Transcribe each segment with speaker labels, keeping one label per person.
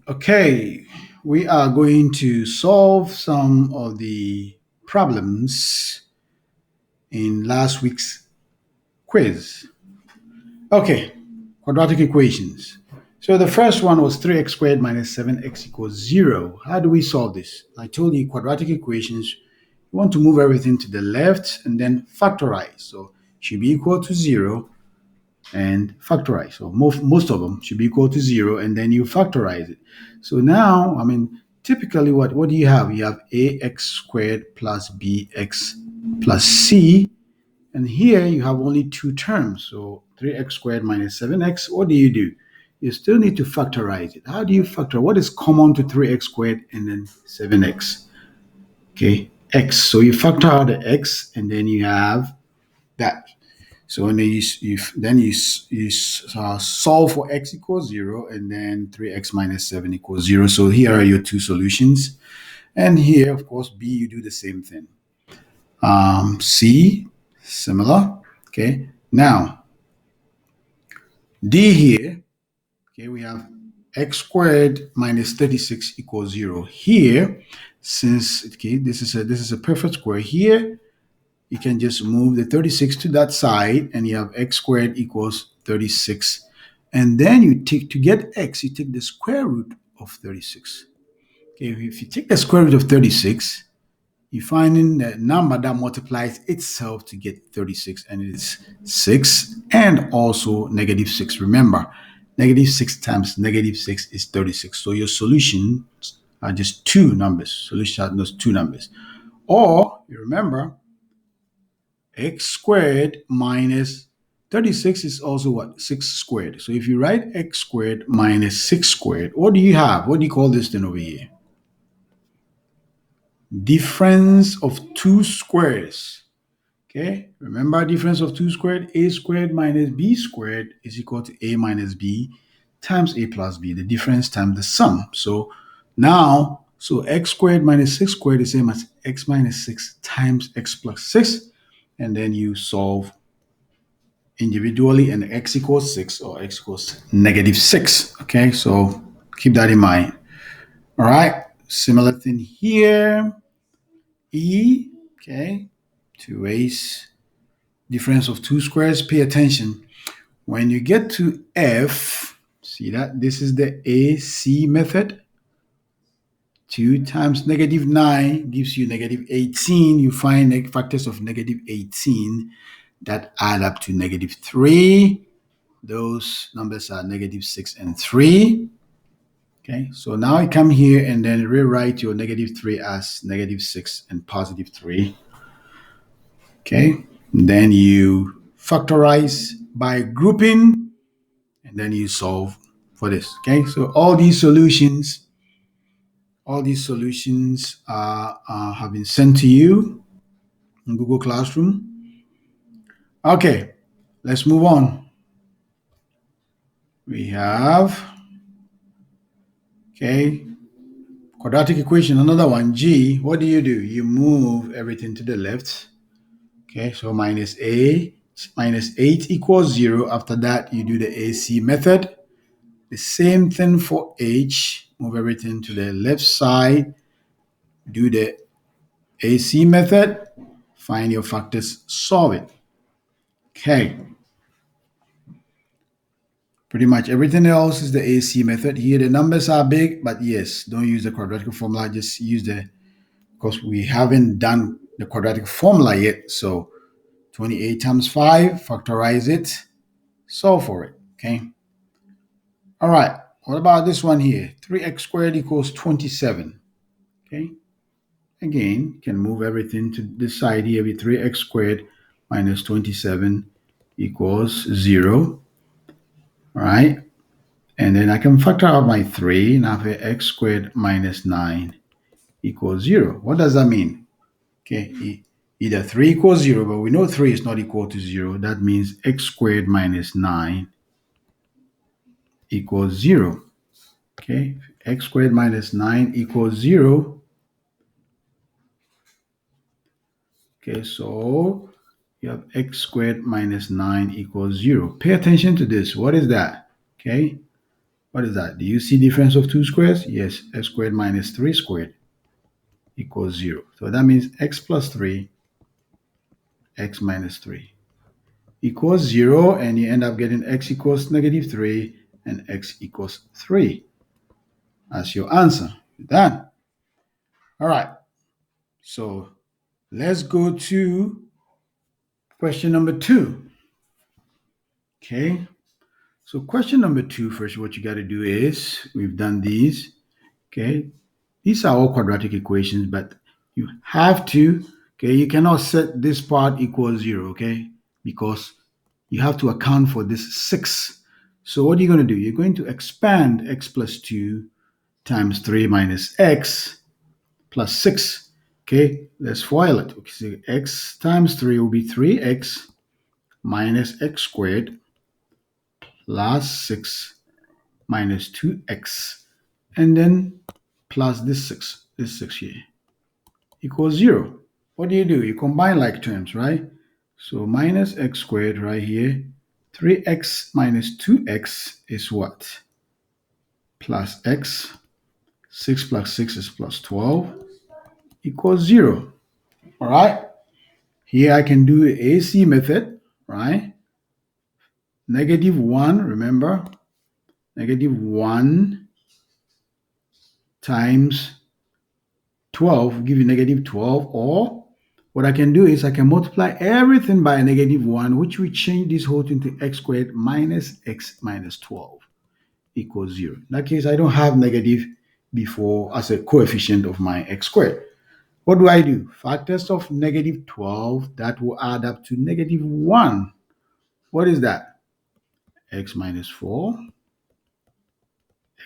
Speaker 1: Okay, we are going to solve some of the problems in last week's quiz. Okay, quadratic equations. So the first one was 3x squared minus 7x equals 0. How do we solve this? I told you quadratic equations, you want to move everything to the left and then factorize. So it should be equal to 0 and factorize. So most of them should be equal to 0 and then you factorize it. So now, typically what do you have? You have ax squared plus bx plus c. And here you have only two terms. So 3x squared minus 7x. What do? You still need to factorize it. How do you factor? What is common to 3x squared and then 7x? Okay, x. So you factor out the x and then you have that. So and then you solve for x equals 0 and then 3x minus 7 equals 0. So here are your two solutions. And here, of course, b, you do the same thing. C, similar. Okay. Now, D here, okay, we have x squared minus 36 equals 0. Here, since this is a perfect square here, you can just move the 36 to that side and you have x squared equals 36. And then you take, to get x, you take the square root of 36. Okay, if you take the square root of 36, you find in the number that multiplies itself to get 36, and it's 6 and also negative 6. Remember, negative 6 times negative 6 is 36. So your solutions are just two numbers. Solution are those two numbers. Or you remember, x squared minus 36 is also what? 6 squared. So if you write x squared minus 6 squared, what do you have? What do you call this thing over here? Difference of two squares. Okay, remember difference of two squared? A squared minus b squared is equal to a minus b times a plus b. The difference times the sum. So now, x squared minus 6 squared is the same as x minus 6 times x plus 6. And then you solve individually, and x equals 6 or x equals negative 6. Okay, so keep that in mind. All right, similar thing here. E, okay, 2a's, difference of two squares. Pay attention. When you get to f, see that this is the AC method. 2 times negative 9 gives you negative 18. You find factors of negative 18 that add up to negative 3. Those numbers are negative 6 and 3. Okay, so now you come here and then rewrite your negative 3 as negative 6 and positive 3. Okay, and then you factorize by grouping, and then you solve for this. Okay, so all these solutions have been sent to you in Google Classroom. Okay, let's move on. We have, okay, quadratic equation, another one, G. What do? You move everything to the left. Okay, so minus 8 equals 0. After that, you do the AC method. The same thing for H. Move everything to the left side. Do the AC method. Find your factors, solve it. Okay. Pretty much everything else is the AC method. Here the numbers are big, but yes, don't use the quadratic formula. Just use because we haven't done the quadratic formula yet. So 28 times 5, factorize it, solve for it. Okay. All right. What about this one here? 3x squared equals 27. Okay. Again, you can move everything to this side here with 3x squared minus 27 equals 0. All right. And then I can factor out my 3. Now I have x squared minus 9 equals 0. What does that mean? Okay. Either 3 equals 0, but we know 3 is not equal to 0. That means x squared minus 9 equals 0. Okay. X squared minus 9 equals 0. Okay, so you have x squared minus 9 equals 0. Pay attention to this. What is that? Okay, What is that? Do you see difference of two squares? Yes, x squared minus 3 squared equals 0. So that means x plus 3, x minus 3 equals 0, and you end up getting x equals negative 3 and x equals 3 as your answer. Done. All right. So let's go to question number 2. Okay. So question number 2, first, what you got to do is, we've done these. Okay. These are all quadratic equations, but you have to, okay, you cannot set this part equals 0, okay, because you have to account for this 6. So what are you going to do? You're going to expand x plus 2 times 3 minus x plus 6. Okay, let's FOIL it. Okay, so x times 3 will be 3x minus x squared plus 6 minus 2x, and then plus this 6 here, equals 0. What do? You combine like terms, right? So minus x squared right here, 3x minus 2x is what? Plus x. 6 plus 6 is plus 12, equals 0. All right? Here I can do the AC method, right? Negative 1, remember? Negative 1 times 12 give you negative 12, or what I can do is I can multiply everything by a negative 1, which will change this whole thing to x squared minus x minus 12 equals 0. In that case, I don't have negative before as a coefficient of my x squared. What do? Factors of negative 12 that will add up to negative 1. What is that? X minus 4,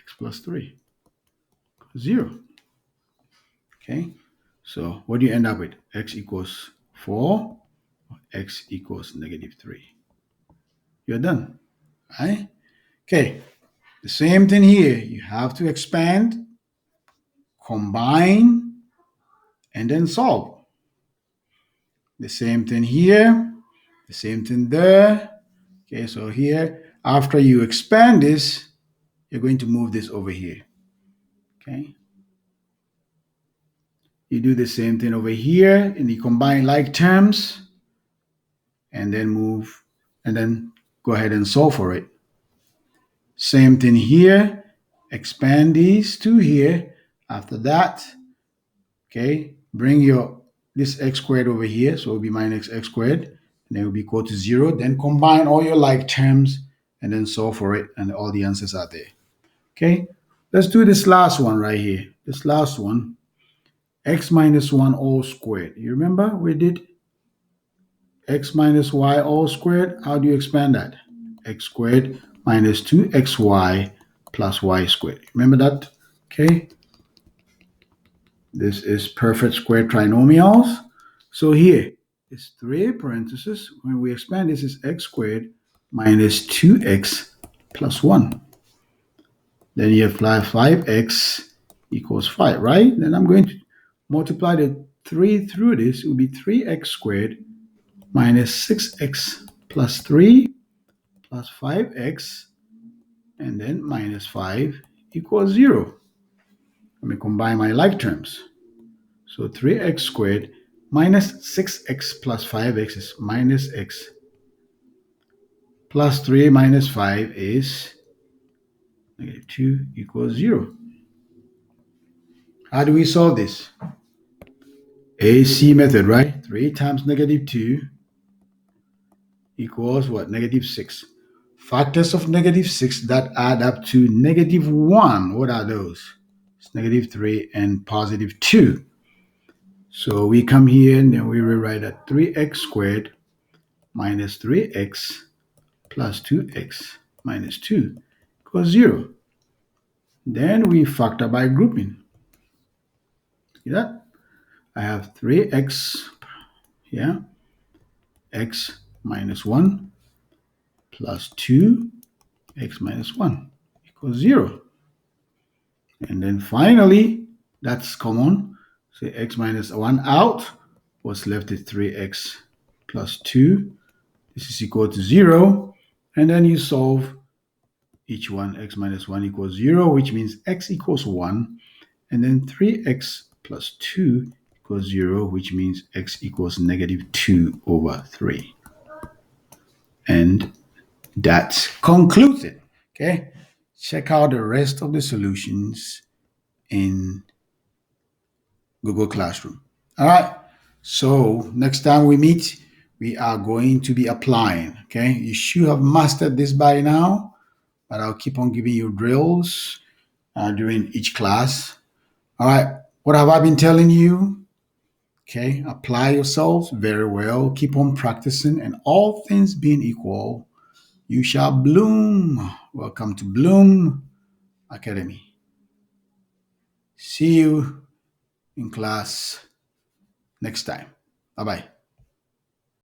Speaker 1: x plus 3, 0. Okay, so what do you end up with? X equals 4, x equals negative 3. You're done, right? Okay, the same thing here. You have to expand, combine, and then solve. The same thing here, the same thing there. Okay, so here, after you expand this, you're going to move this over here. Okay, you do the same thing over here, and you combine like terms, and then move, and then go ahead and solve for it. Same thing here, expand these two here. After that, okay, bring this x squared over here, so it will be minus x squared, and then it will be equal to 0. Then combine all your like terms, and then solve for it, and all the answers are there. Okay, let's do this last one right here. This last one, x minus 1 all squared. You remember we did x minus y all squared? How do you expand that? X squared minus 2xy plus y squared. Remember that? Okay. This is perfect square trinomials. So here is 3 parentheses. When we expand this is x squared minus 2x plus 1. Then you apply 5x equals 5, right? Then I'm going to multiply the 3 through this. It will be 3x squared minus 6x plus 3 plus 5x, and then minus 5 equals 0. Let me combine my like terms. So 3x squared minus 6x plus 5x is minus x, plus 3 minus 5 is negative 2 equals 0. How do we solve this? AC method, right? 3 times negative 2 equals what? Negative 6. Factors of negative 6 that add up to negative 1, what are those? It's negative 3 and positive 2. So we come here and then we rewrite that 3x squared minus 3x plus 2x minus 2 equals 0. Then we factor by grouping. See that? I have 3x here, x minus 1 plus 2 x minus 1 equals 0. And then finally, that's common. So x minus 1 out. What's left is 3x plus 2. This is equal to 0. And then you solve each one, x minus 1 equals 0, which means x equals 1. And then 3x plus 2 equals 0, which means x equals negative 2 over 3. And that concludes it. Okay. Check out the rest of the solutions in Google Classroom. All right. So next time we meet, we are going to be applying. Okay. You should have mastered this by now, but I'll keep on giving you drills during each class. All right. What have I been telling you? Okay. Apply yourselves very well. Keep on practicing, and all things being equal, you shall bloom. Welcome to Bloom Academy. See you in class next time. Bye bye.